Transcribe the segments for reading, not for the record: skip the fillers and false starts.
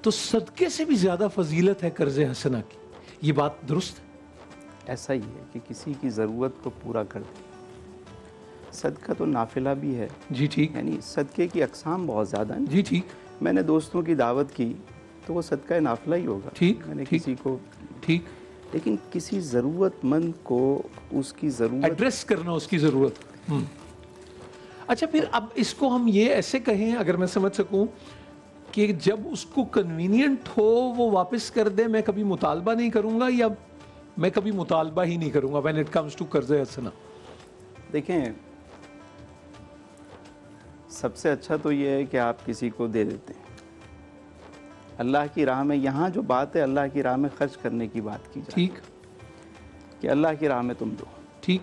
تو صدقے سے بھی زیادہ فضیلت ہے قرض حسنہ کی، یہ بات درست ہے؟ ایسا ہی ہے کہ کسی کی ضرورت کو پورا کر دے. صدقہ تو نافلہ بھی ہے. جی ٹھیک. یعنی صدقے کی اقسام بہت زیادہ ہیں. جی ٹھیک. میں نے دوستوں کی دعوت کی تو وہ صدقہ نافلہ ہی ہوگا. ٹھیک. میں نے کسی کو ٹھیک. لیکن کسی ضرورت مند کو اس کی ضرورت ایڈریس کرنا اس کی ضرورت. اچھا پھر اب اس کو ہم یہ ایسے کہیں اگر میں سمجھ سکوں کہ جب اس کو کنوینینٹ ہو وہ واپس کر دے، میں کبھی مطالبہ نہیں کروں گا یا میں کبھی مطالبہ ہی نہیں کروں گا when it comes to قرض حسنہ؟ دیکھیں سب سے اچھا تو یہ ہے کہ آپ کسی کو دے دیتے ہیں اللہ کی راہ میں. یہاں جو بات ہے اللہ کی راہ میں خرچ کرنے کی بات کی جائے. ٹھیک. کہ اللہ کی راہ میں تم دو. ٹھیک.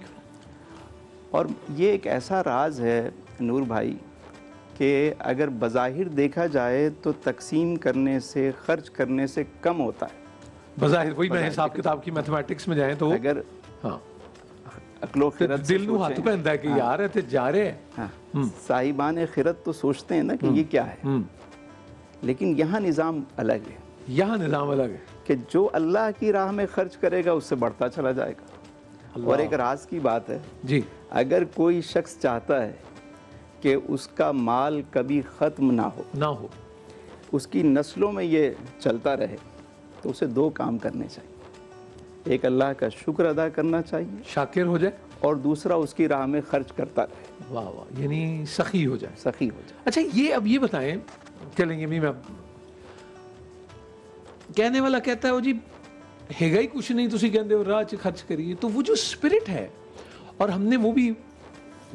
اور یہ ایک ایسا راز ہے نور بھائی کہ اگر بظاہر دیکھا جائے تو تقسیم کرنے سے خرچ کرنے سے کم ہوتا ہے. بظاہر وہی میں حساب کتاب کی میتھمیٹکس میں جائیں تو اگر ہاں عقل و خرد دل نو ہاتھ پہنتا ہے کہ یار اتنے جا رہے ہیں. صاحبان خرد تو سوچتے ہیں نا کہ یہ کیا ہے، لیکن یہاں نظام الگ ہے. یہاں نظام الگ ہے کہ جو اللہ کی راہ میں خرچ کرے گا اس سے بڑھتا چلا جائے گا. اور ایک راز کی بات ہے جی، اگر کوئی شخص چاہتا ہے کہ اس کا مال کبھی ختم نہ ہو، اس کی نسلوں میں یہ چلتا رہے، تو اسے دو کام کرنے چاہیے. ایک اللہ کا شکر ادا کرنا چاہیے، شاکر ہو جائے، اور دوسرا اس کی راہ میں خرچ کرتا رہے. واہ واہ، یعنی سخی ہو جائے. سخی ہو جائے. اچھا یہ اب یہ بتائیں، چلیں گے بھی میں کہنے والا کہتا ہے وہ جی ہے گا ہی کچھ نہیں تسی کہندے ہو راہ چ خرچ کریے، تو وہ جو اسپرٹ ہے، اور ہم نے وہ بھی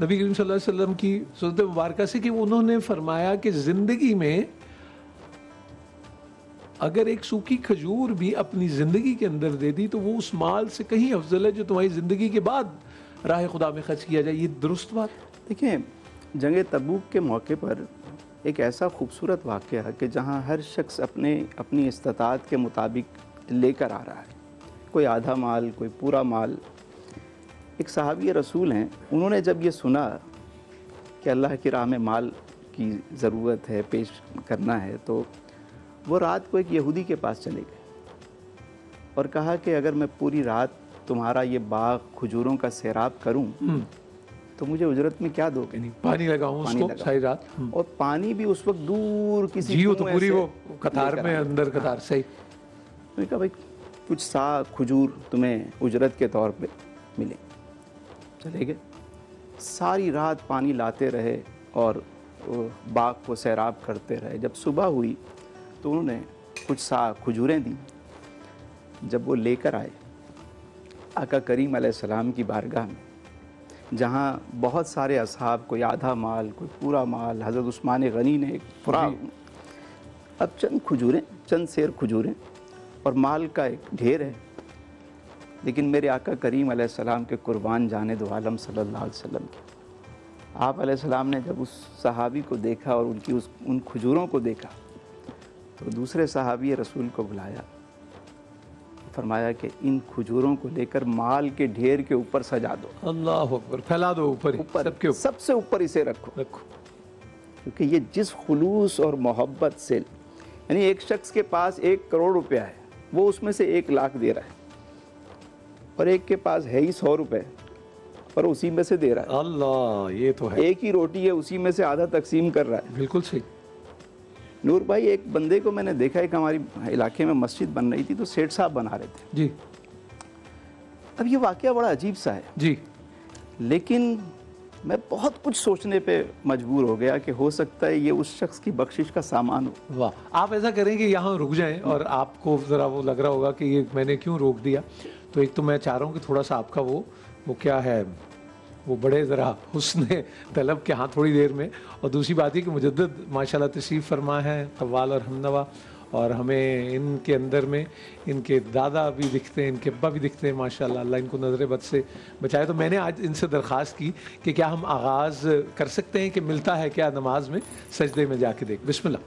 نبی کریم صلی اللہ علیہ وسلم کی سنت مبارکہ سے کہ انہوں نے فرمایا کہ زندگی میں اگر ایک سوکھی کھجور بھی اپنی زندگی کے اندر دے دی تو وہ اس مال سے کہیں افضل ہے جو تمہاری زندگی کے بعد راہ خدا میں خرچ کیا جائے. یہ درست بات؟ دیکھیں جنگ تبوک کے موقع پر ایک ایسا خوبصورت واقعہ کہ جہاں ہر شخص اپنی استطاعت کے مطابق لے کر آ رہا ہے، کوئی آدھا مال، کوئی پورا مال. ایک صحابی رسول ہیں، انہوں نے جب یہ سنا کہ اللہ کی راہ میں مال کی ضرورت ہے، پیش کرنا ہے، تو وہ رات کو ایک یہودی کے پاس چلے گئے اور کہا کہ اگر میں پوری رات تمہارا یہ باغ کھجوروں کا سیراب کروں تو مجھے اجرت میں کیا دو گے؟ پانی لگاؤں اس کو ساری رات. اور پانی بھی اس وقت دور کسی جی وہ تو پوری وہ قطار میں اندر قطار. صحیح. میں نے کہا بھائی کچھ سا کھجور تمہیں اجرت کے طور پہ ملے. چلے گئے، ساری رات پانی لاتے رہے اور باغ کو سیراب کرتے رہے. جب صبح ہوئی تو انہوں نے کچھ سا کھجوریں دیں. جب وہ لے کر آئے آقا کریم علیہ السلام کی بارگاہ میں، جہاں بہت سارے اصحاب، کوئی آدھا مال، کوئی پورا مال، حضرت عثمان غنی نے ایک پورا، اب چند سیر کھجوریں اور مال کا ایک ڈھیر ہے. لیکن میرے آقا کریم علیہ السلام کے قربان جانے دو عالم صلی اللہ علیہ وسلم کے، آپ علیہ السلام نے جب اس صحابی کو دیکھا اور ان کھجوروں کو دیکھا تو دوسرے صحابی رسول کو بلایا، فرمایا کہ ان کھجوروں کو لے کر مال کے ڈھیر کے اوپر سجا دو. اللہ اکبر، پھیلا دو اوپر، سب سے اوپر اسے رکھو. کیونکہ یہ جس خلوص اور محبت سے، یعنی ایک شخص کے پاس 1 کروڑ روپیہ ہے، وہ اس میں سے 1 لاکھ دے رہا ہے، اور ایک کے پاس ہے ہی 100 روپے اور اسی میں سے دے رہا ہے. اللہ، یہ تو ہے. ایک ہی روٹی ہے، اسی میں سے آدھا تقسیم کر رہا ہے. بالکل صحیح. نور بھائی ایک بندے کو میں نے دیکھا ہے کہ ہماری علاقے میں مسجد بن رہی تھی تو سیٹھ صاحب بنا رہے تھے. جی. اب یہ واقعہ بڑا عجیب سا ہے. جی. لیکن میں بہت کچھ سوچنے پہ مجبور ہو گیا کہ ہو سکتا ہے یہ اس شخص کی بخشش کا سامان ہو. واہ. آپ ایسا کریں کہ یہاں رک جائیں، اور آپ کو ذرا وہ لگ رہا ہوگا کہ یہ میں نے کیوں روک دیا. تو ایک تو میں چاہ رہا ہوں کہ تھوڑا سا آپ کا وہ کیا ہے، وہ بڑے ذرا حسن طلب کے ہاں تھوڑی دیر میں. اور دوسری بات یہ کہ مجدد ماشاءاللہ تشریف فرما ہے، قوال اور ہمنوا، اور ہمیں ان کے اندر میں ان کے دادا بھی دکھتے ہیں، ان کے ابا بھی دکھتے ہیں ماشاءاللہ. اللہ ان کو نظر بد سے بچائے. تو میں نے آج ان سے درخواست کی کہ کیا ہم آغاز کر سکتے ہیں کہ ملتا ہے کیا نماز میں سجدے میں جا کے دیکھ. بسم اللہ.